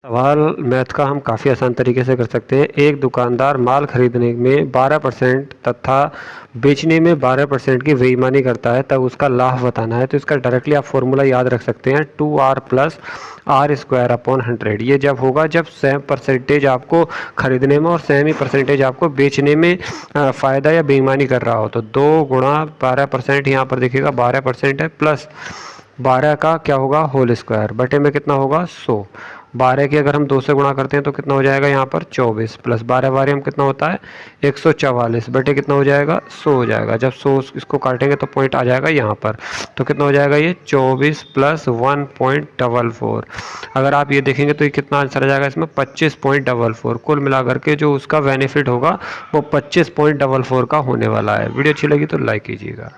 सवाल मैथ का हम काफ़ी आसान तरीके से कर सकते हैं। एक दुकानदार माल खरीदने में 12% तथा बेचने में 12% की बेईमानी करता है, तब उसका लाभ बताना है। तो इसका डायरेक्टली आप फॉर्मूला याद रख सकते हैं, 2r plus are square upon 100। ये जब होगा जब सेम परसेंटेज आपको खरीदने में और सेम ही परसेंटेज आपको बेचने में फ़ायदा या बेईमानी कर रहा हो। तो 2 गुणा 12%, यहाँ पर देखिएगा 12% है, प्लस 12 का क्या होगा होल स्क्वायर, बटे में कितना होगा 100। 12 की अगर हम 2 से गुणा करते हैं तो कितना हो जाएगा यहाँ पर 24, प्लस 12 बारे हम कितना होता है 144, बटे कितना हो जाएगा 100 हो जाएगा। जब 100 इसको काटेंगे तो पॉइंट आ जाएगा यहाँ पर, तो कितना हो जाएगा ये 24 प्लस 1.44। अगर आप ये देखेंगे तो ये कितना आंसर आ जाएगा इसमें 25.44। कुल मिलाकर के जो उसका बेनिफिट होगा वो 25.44 का होने वाला है। वीडियो अच्छी लगी तो लाइक कीजिएगा।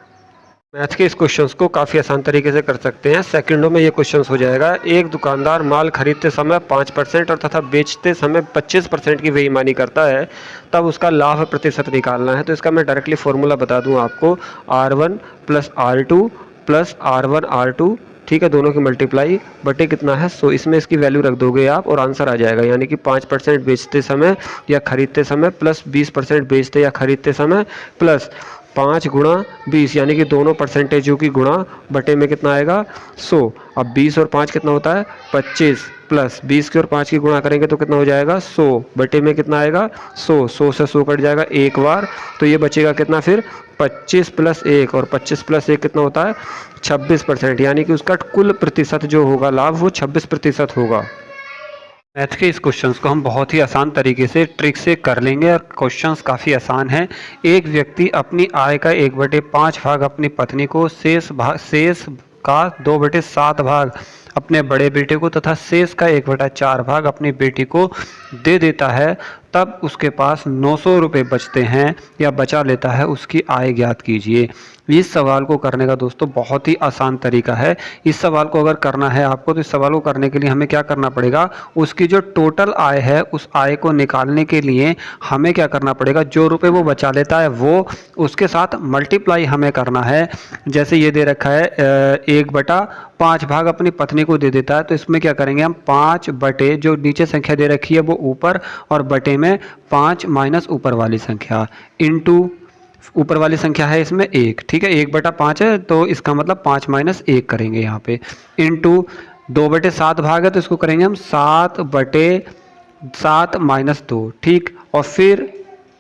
मैथ के इस क्वेश्चंस को काफ़ी आसान तरीके से कर सकते हैं, सेकंडों में ये क्वेश्चंस हो जाएगा। एक दुकानदार माल खरीदते समय 5% और तथा बेचते समय 25% की बेईमानी करता है, तब उसका लाभ प्रतिशत निकालना है। तो इसका मैं डायरेक्टली फॉर्मूला बता दूं आपको, R1 plus R2 plus R1 R2, ठीक है, दोनों की मल्टीप्लाई बटे कितना है 100। इसमें इसकी वैल्यू रख दोगे आप और आंसर आ जाएगा। यानी कि 5% बेचते समय या खरीदते समय प्लस 20% बेचते या खरीदते समय प्लस 5 गुणा 20, यानी कि दोनों परसेंटेजों की गुणा बटे में कितना आएगा 100। अब 20 और 5 कितना होता है 25, प्लस 20 की और 5 की गुणा करेंगे तो कितना हो जाएगा 100, बटे में कितना आएगा 100। 100 से 100 कट जाएगा एक बार, तो ये बचेगा कितना फिर 25 प्लस 1, और 25 प्लस 1 कितना होता है 26%। यानी कि उसका कुल प्रतिशत जो होगा लाभ वो 26% होगा। मैथ के इस क्वेश्चंस को हम बहुत ही आसान तरीके से ट्रिक से कर लेंगे और क्वेश्चंस काफ़ी आसान है। एक व्यक्ति अपनी आय का 1/5 भाग अपनी पत्नी को, शेष का 2/7 भाग अपने बड़े बेटे को तथा शेष का 1/4 भाग अपनी बेटी को दे देता है, तब उसके पास 900 रुपये बचते हैं या बचा लेता है, उसकी आय ज्ञात कीजिए। इस सवाल को करने का दोस्तों बहुत ही आसान तरीका है। इस सवाल को अगर करना है आपको तो इस सवाल को करने के लिए हमें क्या करना पड़ेगा, उसकी जो टोटल आय है उस आय को निकालने के लिए हमें क्या करना पड़ेगा, जो रुपए वो बचा लेता है वो उसके साथ मल्टीप्लाई हमें करना है। जैसे ये दे रखा है 1/5 भाग अपनी पत्नी को दे देता है, तो इसमें क्या करेंगे हम 5 बटे जो नीचे संख्या दे रखी है वो ऊपर, और बटे में 5 माइनस ऊपर वाली संख्या, इनटू ऊपर वाली संख्या है इसमें 1, ठीक है, 1/5 है तो इसका मतलब 5 माइनस 1 करेंगे यहाँ पे, इनटू 2/7 भाग है तो इसको करेंगे हम 7/7 माइनस 2, ठीक, और फिर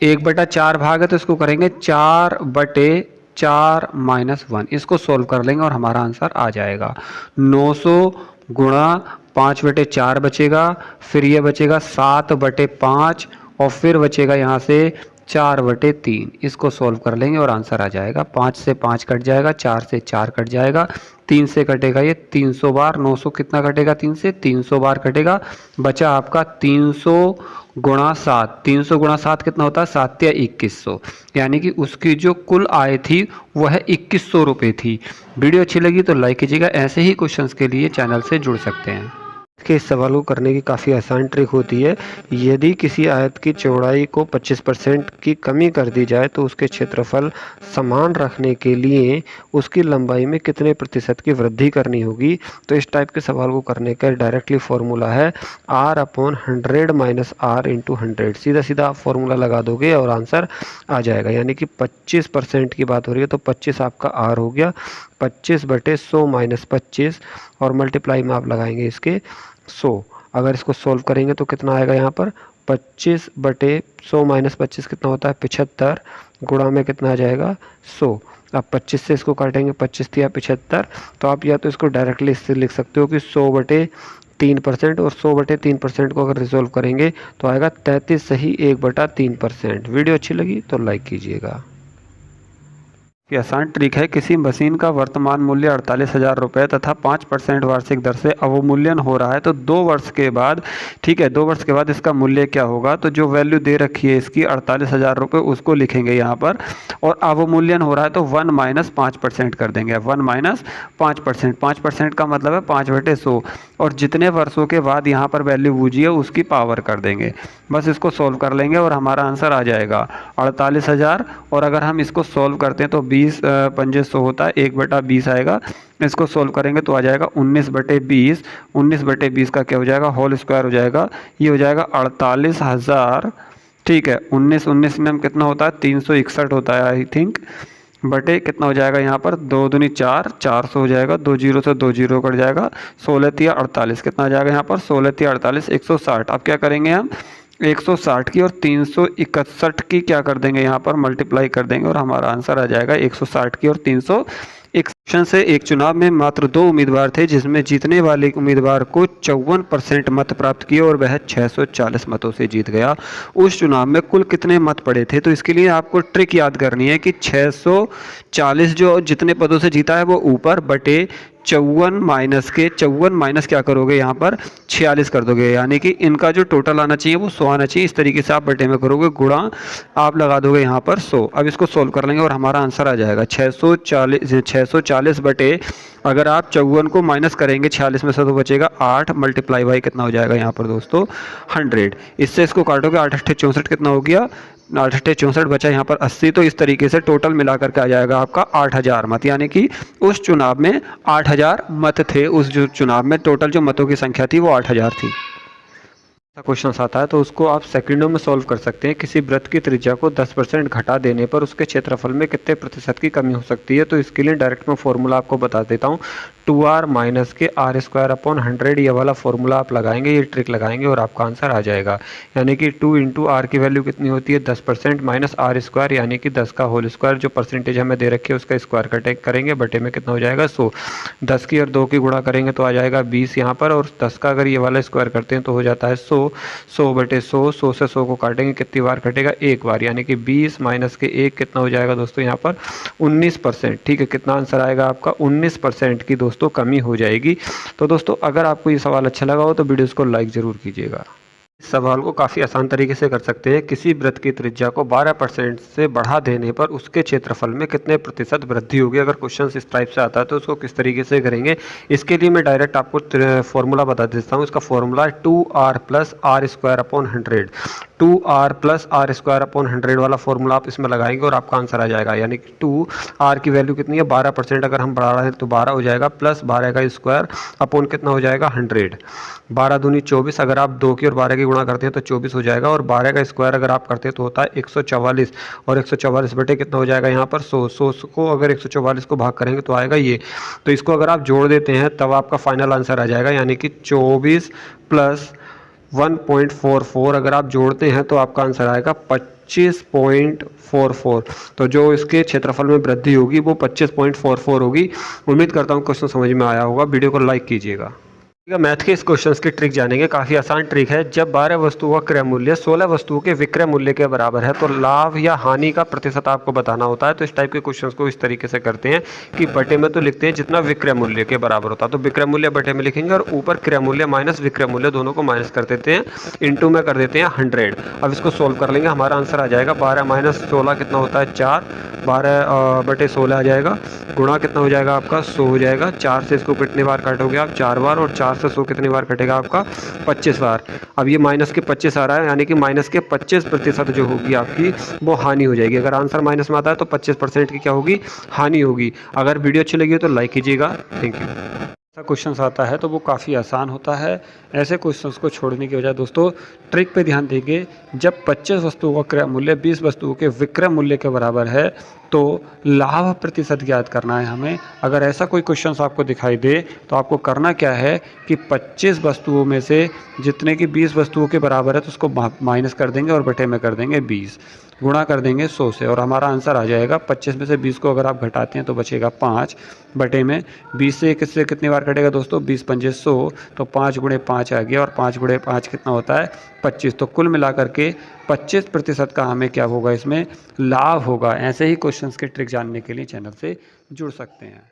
1/4 भाग है तो इसको करेंगे 4/4 माइनस 1। इसको सोल्व कर लेंगे और हमारा आंसर आ जाएगा 900 गुणा 5/4 बचेगा, फिर ये बचेगा 7/5 और फिर बचेगा यहाँ से 4/3। इसको सोल्व कर लेंगे और आंसर आ जाएगा। 5 से 5 कट जाएगा, 4 से 4 कट जाएगा, 3 से कटेगा ये 300 बार, 900 कितना कटेगा 3 से 300 बार कटेगा, बचा आपका 300 गुणा 7। 300 गुणा 7 कितना होता है 7 या 2100, यानी कि उसकी जो कुल आय थी वह 2100 रुपये थी। वीडियो अच्छी लगी तो लाइक कीजिएगा। ऐसे ही क्वेश्चंस के लिए चैनल से जुड़ सकते हैं। के इस सवाल को करने की काफ़ी आसान ट्रिक होती है। यदि किसी आयत की चौड़ाई को 25% की कमी कर दी जाए तो उसके क्षेत्रफल समान रखने के लिए उसकी लंबाई में कितने प्रतिशत की वृद्धि करनी होगी। तो इस टाइप के सवाल को करने का डायरेक्टली फॉर्मूला है R/100 माइनस R इंटू 100। सीधा सीधा आप फॉर्मूला लगा दोगे और आंसर आ जाएगा। यानी कि 25% की बात हो रही है तो 25 आपका R हो गया, 25/100 माइनस 25 और मल्टीप्लाई में आप लगाएंगे इसके 100। अगर इसको सोल्व करेंगे तो कितना आएगा यहाँ पर 25/100 माइनस 25 कितना होता है 75, गुणा में कितना आ जाएगा 100। अब 25 से इसको काटेंगे, 25 या 75, तो आप या तो इसको डायरेक्टली इससे लिख सकते हो कि 100/3%, और 100/3% को अगर रिजोल्व करेंगे तो आएगा 33 सही 1/3%। वीडियो अच्छी लगी तो लाइक कीजिएगा। कि आसान ट्रिक है, किसी मशीन का वर्तमान मूल्य 48,000 रुपये तथा 5% वार्षिक दर से अवमूल्यन हो रहा है, तो 2 वर्ष के बाद, ठीक है, 2 वर्ष के बाद इसका मूल्य क्या होगा। तो जो वैल्यू दे रखी है इसकी 48,000 रुपये उसको लिखेंगे यहाँ पर, और अवमूल्यन हो रहा है तो 1 माइनस 5% कर देंगे। 1 माइनस 5%, 5% का मतलब है 5/100, और जितने वर्षों के बाद यहाँ पर वैल्यू बूझी है उसकी पावर कर देंगे। बस इसको सोल्व कर लेंगे और हमारा आंसर आ जाएगा 48,000, और अगर हम इसको सोल्व करते हैं तो 20 20 पंजे 100 होता है, 1/20 आएगा। इसको सोल्व करेंगे तो आ जाएगा 19/20। 19/20 का क्या हो जाएगा, होल स्क्वायर हो जाएगा, ये हो जाएगा 48,000। ठीक है, 19 में कितना होता है, 361 होता है आई थिंक, बटे कितना हो जाएगा यहाँ पर, 2 दूनी 4, 400 हो जाएगा, 2 जीरो से 2 जीरो कट जाएगा, 16×3 = 48, कितना आ जाएगा यहाँ पर 16×3 = 160। अब क्या करेंगे हम, 160 की और 361 की क्या कर देंगे, यहाँ पर मल्टीप्लाई कर देंगे और हमारा आंसर आ जाएगा 160 की और 300। ऑप्शन से एक चुनाव में मात्र 2 उम्मीदवार थे जिसमें जीतने वाले उम्मीदवार को 54% मत प्राप्त किए और वह 640 मतों से जीत गया। उस चुनाव में कुल कितने मत पड़े थे, तो इसके लिए आपको ट्रिक याद करनी है कि 640 जो जितने पदों से जीता है वो ऊपर, बटे 54 माइनस क्या करोगे यहाँ पर 46 कर दोगे, यानी कि इनका जो टोटल आना चाहिए वो 100 आना चाहिए। इस तरीके से आप बटे में करोगे, गुणा आप लगा दोगे यहाँ पर 100। अब इसको सोल्व कर लेंगे और हमारा आंसर आ जाएगा 640 बटे, अगर आप 54 को माइनस करेंगे 46 में से तो बचेगा 8, मल्टीप्लाई बाई कितना हो जाएगा यहाँ पर दोस्तों 100। इससे इसको काटोगे 8 8 64 कितना हो गया, 8 8 64 बचा यहाँ पर 80। तो इस तरीके से टोटल मिलाकर के आ जाएगा आपका 8000 मत, यानी कि उस चुनाव में 8000 मत थे। उस जो चुनाव में टोटल जो मतों की संख्या थी वो 8000 थी। क्वेश्चन आता है तो उसको आप सेकंडों में सॉल्व कर सकते हैं। किसी वृत्त की त्रिज्या को 10% घटा देने पर उसके क्षेत्रफल में कितने प्रतिशत की कमी हो सकती है, तो इसके लिए डायरेक्ट मैं फॉर्मूला आपको बता देता हूँ। 2r माइनस के r²/100, ये वाला फॉर्मूला आप लगाएंगे, ये ट्रिक लगाएंगे और आपका आंसर आ जाएगा। यानी कि 2 × r की वैल्यू कितनी होती है 10% माइनस r² यानी कि 10 का होल स्क्वायर, जो परसेंटेज हमें दे रखी है उसका स्क्वायर करेंगे, बटे में कितना हो जाएगा 100। 10 की और 2 की गुणा करेंगे तो आ जाएगा 20 यहाँ पर, और 10 का अगर ये वाला स्क्वायर करते हैं तो हो जाता है 100। 100 बटे 100, 100 से 100 को काटेंगे कितनी बार कटेगा, एक बार, यानी कि 20 माइनस के 1 कितना हो जाएगा दोस्तों यहाँ पर 19%। ठीक है, कितना आंसर आएगा आपका 19% की दोस्तों कमी हो जाएगी। तो दोस्तों अगर आपको ये सवाल अच्छा लगा हो तो वीडियोस को लाइक ज़रूर कीजिएगा। इस सवाल को काफ़ी आसान तरीके से कर सकते हैं। किसी वृत्त की त्रिज्या को 12% से बढ़ा देने पर उसके क्षेत्रफल में कितने प्रतिशत वृद्धि होगी। अगर क्वेश्चन इस टाइप से आता है तो उसको किस तरीके से करेंगे, इसके लिए मैं डायरेक्ट आपको फॉर्मूला बता देता हूँ। इसका फॉर्मूला है 2r + r²/100। 2r + r²/100 वाला फॉर्मूला आप इसमें लगाएंगे और आपका आंसर आ जाएगा। यानी कि 2r की वैल्यू कितनी है 12%, अगर हम बढ़ा रहे हैं तो 12 हो जाएगा, प्लस 12 का स्क्वायर अपॉन कितना हो जाएगा 100। 12 दूनी 24, अगर आप 2 की और 12 की गुणा करते हैं तो 24 हो जाएगा, और 12 का स्क्वायर अगर आप करते हैं तो होता है 144, और 144 बटे कितना हो जाएगा यहाँ पर 100। 100 को अगर 144 को भाग करेंगे तो आएगा ये। तो इसको अगर आप जोड़ देते हैं तब आपका फाइनल आंसर आ जाएगा, यानी कि 24 + 1.44 अगर आप जोड़ते हैं तो आपका आंसर आएगा 25.44। तो जो इसके क्षेत्रफल में वृद्धि होगी वो 25.44 होगी। उम्मीद करता हूँ क्वेश्चन समझ में आया होगा। वीडियो को लाइक कीजिएगा। मैथ के इस क्वेश्चन की ट्रिक जानेंगे। काफ़ी आसान ट्रिक है। जब 12 वस्तुओं का क्रय मूल्य 16 वस्तुओं के विक्रय मूल्य के बराबर है तो लाभ या हानि का प्रतिशत आपको बताना होता है। तो इस टाइप के क्वेश्चंस को इस तरीके से करते हैं कि बटे में तो लिखते हैं जितना विक्रय मूल्य के बराबर होता है, तो विक्रय मूल्य बटे में लिखेंगे और ऊपर क्रय मूल्य माइनस विक्रय मूल्य दोनों को माइनस कर देते हैं, इंटू में कर देते हैं 100। अब इसको सोल्व कर लेंगे, हमारा आंसर आ जाएगा 12 - 16 कितना होता है 4, 12 बटे 16 आ जाएगा, गुणा कितना हो जाएगा आपका 100 हो जाएगा। 4 से इसको कितनी बार काटोगे आप 4 बार, और 4 से 100 कितनी बार कटेगा आपका 25 बार। अब ये माइनस के 25 आ रहा है, यानी कि माइनस के 25% जो होगी आपकी वो हानि हो जाएगी। अगर आंसर माइनस में आता है तो 25% की क्या होगी, हानि होगी। अगर वीडियो अच्छी लगी हो तो लाइक कीजिएगा। Thank you. ऐसा क्वेश्चन आता है तो वो काफ़ी आसान होता है। ऐसे क्वेश्चंस को छोड़ने की वजह दोस्तों ट्रिक पे ध्यान देंगे। जब 25 वस्तुओं का क्रय मूल्य 20 वस्तुओं के विक्रय मूल्य के बराबर है तो लाभ प्रतिशत ज्ञात करना है हमें। अगर ऐसा कोई क्वेश्चन आपको दिखाई दे तो आपको करना क्या है कि 25 वस्तुओं में से जितने की 20 वस्तुओं के बराबर है तो उसको माइनस कर देंगे और बटे में कर देंगे 20, गुणा कर देंगे 100 से, और हमारा आंसर आ जाएगा 25 में से 20 को अगर आप घटाते हैं तो बचेगा 5, बटे में 20 से किससे कितनी बार कटेगा दोस्तों 20 पंजे 100, तो 5 × 5 आ गया, और 5 × 5 कितना होता है 25। तो कुल मिलाकर के 25% का हमें क्या होगा इसमें लाभ होगा। ऐसे ही क्वेश्चंस के ट्रिक जानने के लिए चैनल से जुड़ सकते हैं।